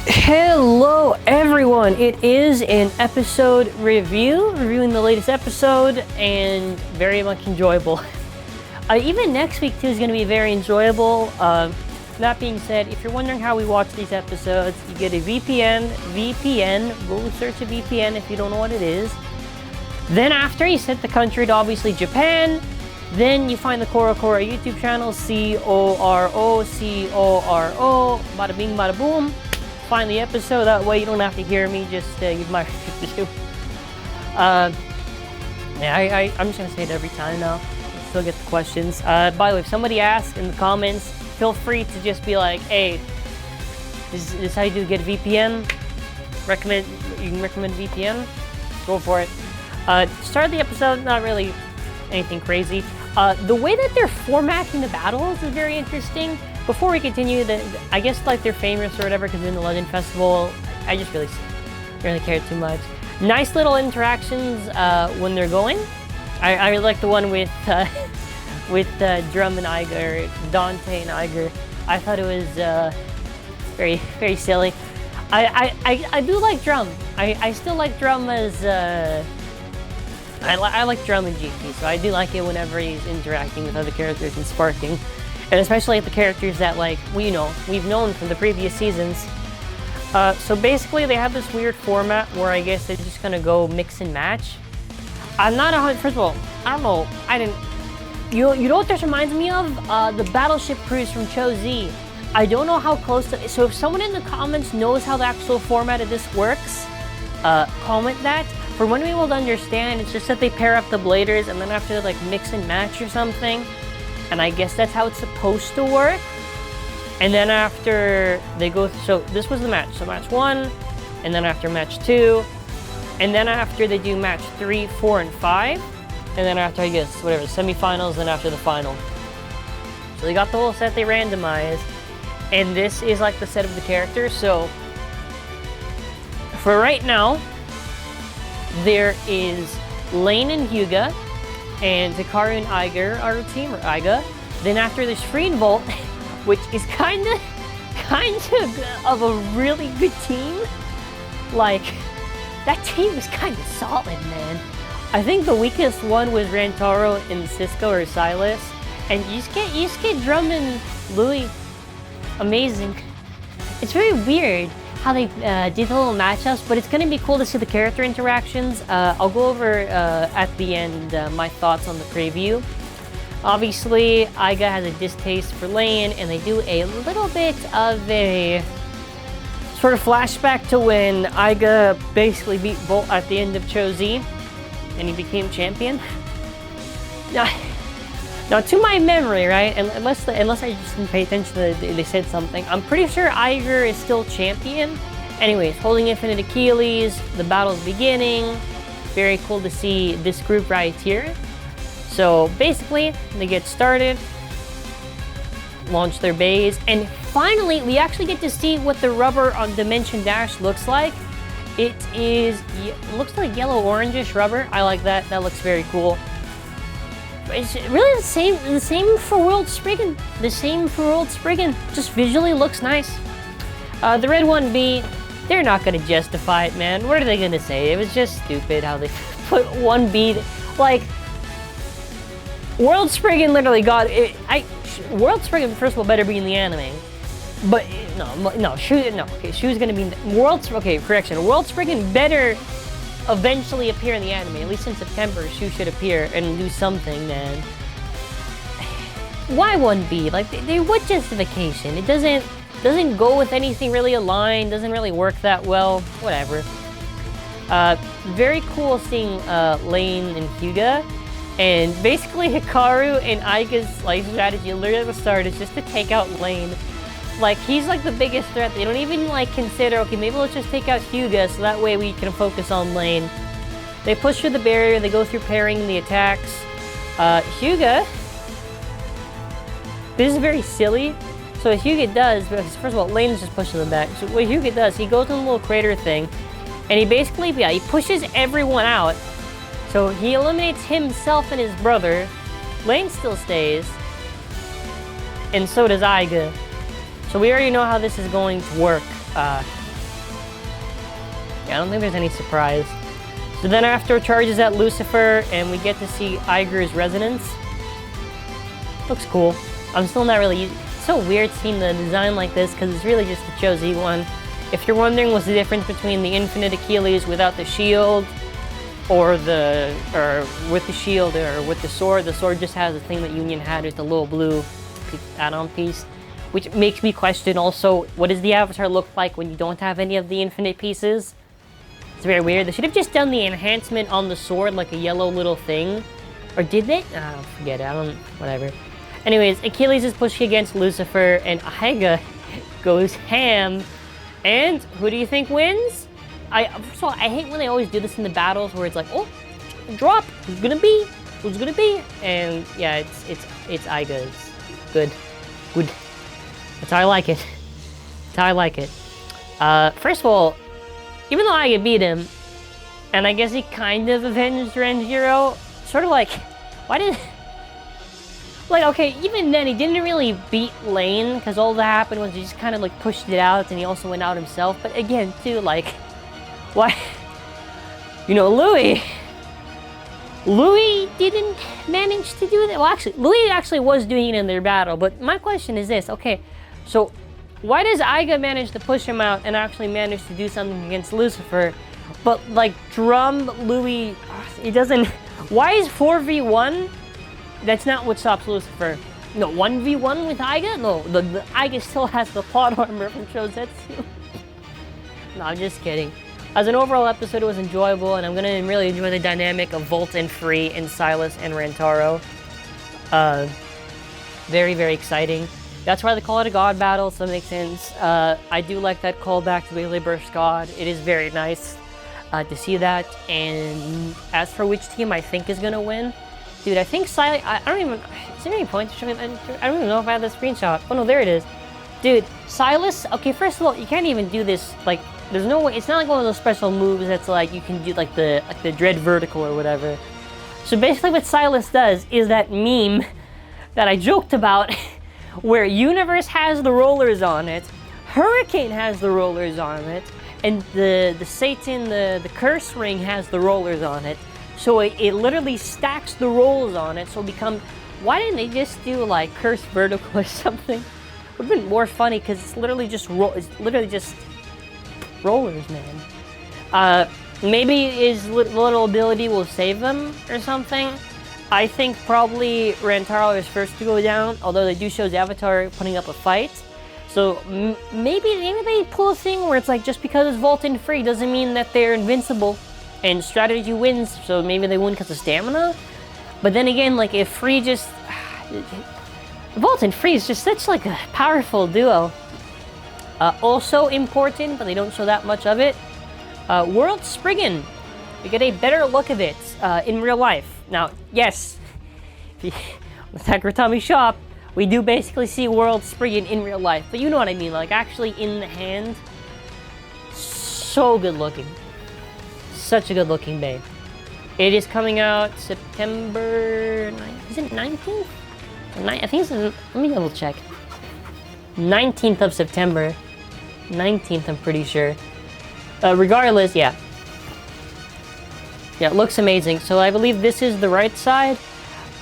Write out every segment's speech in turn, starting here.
Hello everyone, it is an episode reviewing the latest episode, and very much enjoyable. Even next week too is going to be very enjoyable. That being said, if you're wondering how we watch these episodes, you get a VPN, Google search a VPN if you don't know what it is. Then after you set the country to obviously Japan, then you find the Coro YouTube channel, CORO, bada bing bada boom. Find the episode, that way you don't have to hear me just give my review. I'm just gonna say it every time now. Still get the questions. By the way, if somebody asks in the comments, feel free to just be like, hey, is this how you do get a VPN? You can recommend VPN? Go for it. Start the episode, not really anything crazy. The way that they're formatting the battles is very interesting. Before we continue, I guess like they're famous or whatever because they're in the Legend Festival. I just really care too much. Nice little interactions when they're going. I really like the one with Drum and Aiger, Dante and Aiger. I thought it was very, very silly. I do like Drum. I still like Drum as I like Drum in GP, so I do like it whenever he's interacting with other characters and sparking. And especially the characters that we've known from the previous seasons. So basically they have this weird format where I guess they're just gonna go mix and match. I'm not 100%, first of all, I don't know, you know what this reminds me of? The Battleship Cruise from CHOUTOUT. I don't know how close to, so if someone in the comments knows how the actual format of this works, comment that. For one people to understand, it's just that they pair up the bladers and then after mix and match or something. And I guess that's how it's supposed to work. And then after they go, so this was the match. So match 1, and then after match 2, and then after they do match 3, 4, and 5, and then after I guess whatever, semifinals, then after the final. So they got the whole set they randomized, and this is like the set of the characters. So for right now, there is Lane and Hyuga, and Hikaru and Aiger are a team, or Aiga. Then after there's Free and Volt, which is kind of a really good team. That team is kind of solid, man. I think the weakest one was Rantaro and Cisco or Silas, and you just get Drum and Louis. Amazing. It's very weird how they did the little matchups, but it's going to be cool to see the character interactions. I'll go over at the end my thoughts on the preview. Obviously, Aiga has a distaste for Lane, and they do a little bit of a sort of flashback to when Aiga basically beat Volt at the end of CHOUTOUT, and he became champion. Now, to my memory, right, and unless I just didn't pay attention to they said something, I'm pretty sure Aiger is still champion. Anyways, holding Infinite Achilles, the battle's beginning. Very cool to see this group right here. So basically, they get started, launch their bays, and finally, we actually get to see what the rubber on Dimension Dash looks like. It looks like yellow-orangish rubber. I like that. That looks very cool. It's really the same for World Spriggan. Just visually looks nice. The red 1B, they're not gonna justify it, man. What are they gonna say? It was just stupid how they put 1B. World Spriggan literally got it. World Spriggan, first of all, better be in the anime. But okay, Shu's gonna be World Spriggan better eventually appear in the anime. At least in September, Shu should appear and do something, man. Why 1B? They what justification? It doesn't go with anything really aligned, doesn't really work that well, whatever. Very cool seeing Lane and Hyuga. And basically Hikaru and Aiga's strategy literally at the start is just to take out Lane. He's the biggest threat. They don't even consider, okay, maybe let's just take out Hyuga so that way we can focus on Lane. They push through the barrier, they go through parrying the attacks. Hyuga, this is very silly. So what Hyuga does, first of all, Lane's just pushing them back. So what Hyuga does, he goes to the little crater thing, and he basically, he pushes everyone out. So he eliminates himself and his brother. Lane still stays, and so does Aiga. So we already know how this is going to work. Yeah, I don't think there's any surprise. So then after charges at Lucifer, and we get to see Aiger's resonance. Looks cool. I'm still not really... It's so weird seeing the design like this, because it's really just the Cho Z one. If you're wondering what's the difference between the Infinite Achilles without the shield, or with the shield, or with the sword just has the thing that Union had with the little blue add-on piece, which makes me question also, what does the avatar look like when you don't have any of the infinite pieces? It's very weird. They should have just done the enhancement on the sword, like a yellow little thing. Or did they? Oh, forget it, whatever. Anyways, Achilles is pushing against Lucifer, and Aiga goes ham. And who do you think wins? First of all, I hate when they always do this in the battles where it's like, oh, drop, who's gonna be? Who's gonna be? And yeah, it's Aiga. It's good. That's how I like it. That's how I like it. First of all, even though Aiga beat him, and I guess he kind of avenged Renjiro, sort of like, why did... Like, okay, even then, he didn't really beat Lane, because all that happened was he just kind of, like, pushed it out, and he also went out himself. But again, too, like, why? You know, Louis didn't manage to do that. Well, actually, Louis actually was doing it in their battle, but my question is this. Okay, so why does Aiga manage to push him out and actually manage to do something against Lucifer, but, like, Drum, Louis, it doesn't... Why is 4v1... That's not what stops Lucifer. No, 1v1 with Aiga? No, the Aiga still has the plot armor from Shozetsu. No, I'm just kidding. As an overall episode, it was enjoyable, and I'm gonna really enjoy the dynamic of Volt and Free and Silas and Rantaro. Very, very exciting. That's why they call it a God battle, so that makes sense. I do like that callback to Beyblade Burst God. It is very nice to see that. And as for which team I think is gonna win, dude, I think Silas, I don't even, is there any point to show me? I don't even know if I have the screenshot. Oh no, there it is. Dude, Silas, okay, first of all, you can't even do this, like, there's no way, it's not like one of those special moves that's like, you can do like the Dread Vertical or whatever. So basically what Silas does is that meme that I joked about, where Universe has the rollers on it, Hurricane has the rollers on it, and the Satan, the Curse Ring has the rollers on it. So it literally stacks the rolls on it, so it becomes... Why didn't they just do like Curse Vertical or something? Would have been more funny, because it's literally just rollers, man. Maybe his little ability will save them or something. I think probably Rantaro is first to go down, although they do show his avatar putting up a fight. So maybe they pull a thing where it's like, just because it's Volt and Free doesn't mean that they're invincible. And strategy wins, so maybe they win because of stamina. But then again, like, if Free just... Volt and Free is just such like a powerful duo. Also important, but they don't show that much of it. World Spriggan. We get a better look of it in real life. Now, yes, with TAKARA TOMY shop, we do basically see World Spriggan in real life. But you know what I mean, like actually in the hand. So good looking. Such a good looking babe. It is coming out September 9th. Is it 19th? I think it's, let me double check. 19th of September. 19th, I'm pretty sure. Regardless, yeah. Yeah, it looks amazing. So I believe this is the right side.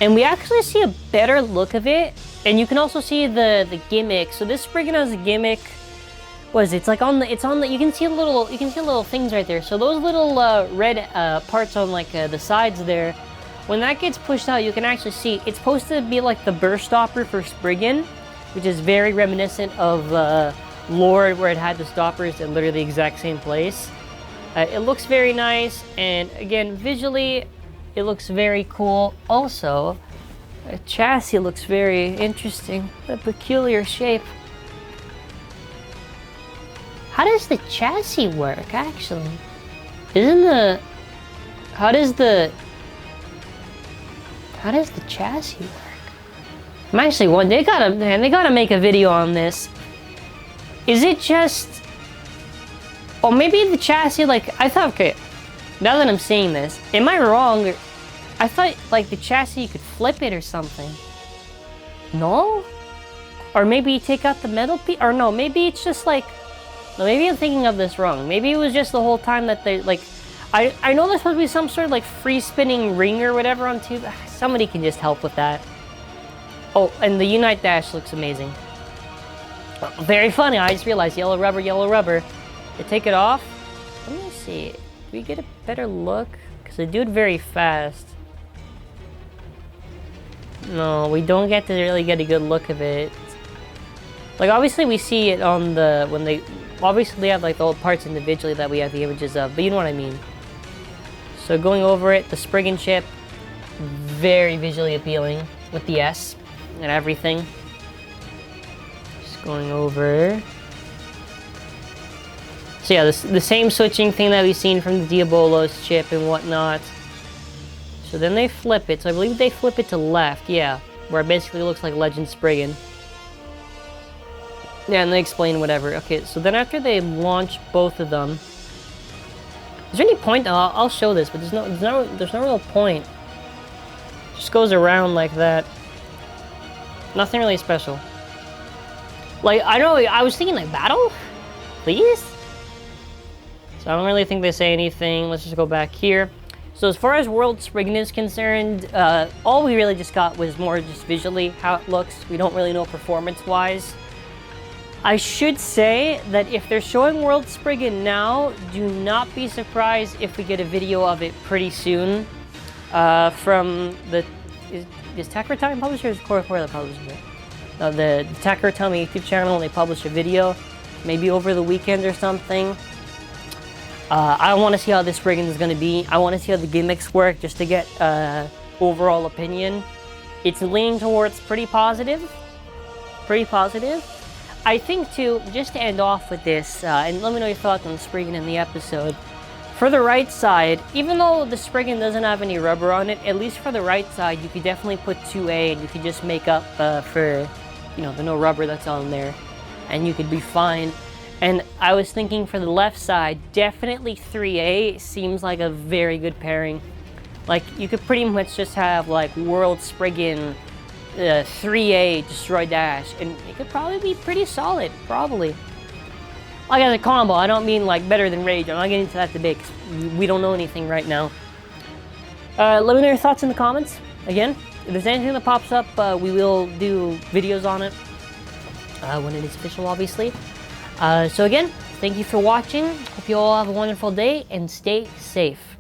And we actually see a better look of it. And you can also see the gimmick. So this Spriggan has a gimmick. What is it? It's like on the, you can see little things right there. So those little red parts on like the sides there, when that gets pushed out, you can actually see it's supposed to be like the burst stopper for Spriggan, which is very reminiscent of Lord, where it had the stoppers in literally the exact same place. It looks very nice, and again, visually, it looks very cool. Also, the chassis looks very interesting, a peculiar shape. How does the chassis work, actually? How does the chassis work? I'm actually they gotta make a video on this. Is it just, or maybe the chassis, like, I thought, okay, now that I'm seeing this, am I wrong? I thought, like, the chassis, you could flip it or something. No? Or maybe you take out the metal piece, or no, maybe it's just like, No, maybe I'm thinking of this wrong. Maybe it was just the whole time that they, like, I know there's supposed to be some sort of, like, free spinning ring or whatever on tube. Somebody can just help with that. Oh, and the Unite Dash looks amazing. Very funny. I just realized yellow rubber, yellow rubber. They take it off. Let me see. Do we get a better look? Because they do it very fast. No, we don't get to really get a good look of it. Like, obviously we see it on the, when they, obviously they have like the old parts individually that we have the images of, but you know what I mean. So going over it, the Spriggan chip, very visually appealing with the S and everything. Just going over. So yeah, the same switching thing that we've seen from the Diabolos chip and whatnot. So then they flip it. So I believe they flip it to left, yeah. Where it basically looks like Legend Spriggan. Yeah, and they explain whatever. Okay, so then after they launch both of them, is there any point? I'll show this, but there's no real point. It just goes around like that. Nothing really special. Like, I know, I was thinking like battle? Please? So I don't really think they say anything. Let's just go back here. So as far as World Spriggan is concerned, all we really just got was more just visually how it looks. We don't really know performance-wise. I should say that if they're showing World Spriggan now, do not be surprised if we get a video of it pretty soon. From the... Is TAKARA TOMY publisher or is TAKARA publishing it? No, the TAKARA TOMY YouTube channel, they publish a video. Maybe over the weekend or something. I want to see how this Spriggan is going to be. I want to see how the gimmicks work just to get overall opinion. It's leaning towards pretty positive. Pretty positive. I think too, just to end off with this, and let me know your thoughts on the Spriggan in the episode. For the right side, even though the Spriggan doesn't have any rubber on it, at least for the right side, you could definitely put 2A and you could just make up for, you know, the no rubber that's on there. And you could be fine. And I was thinking for the left side, definitely 3A seems like a very good pairing. Like, you could pretty much just have, like, World Spriggan 3A Destroy Dash, and it could probably be pretty solid, probably. Like, as a combo, I don't mean, like, better than Rage. I'm not getting into that debate, because we don't know anything right now. Let me know your thoughts in the comments. Again, if there's anything that pops up, we will do videos on it. When it is official, obviously. So again, thank you for watching. Hope you all have a wonderful day and stay safe.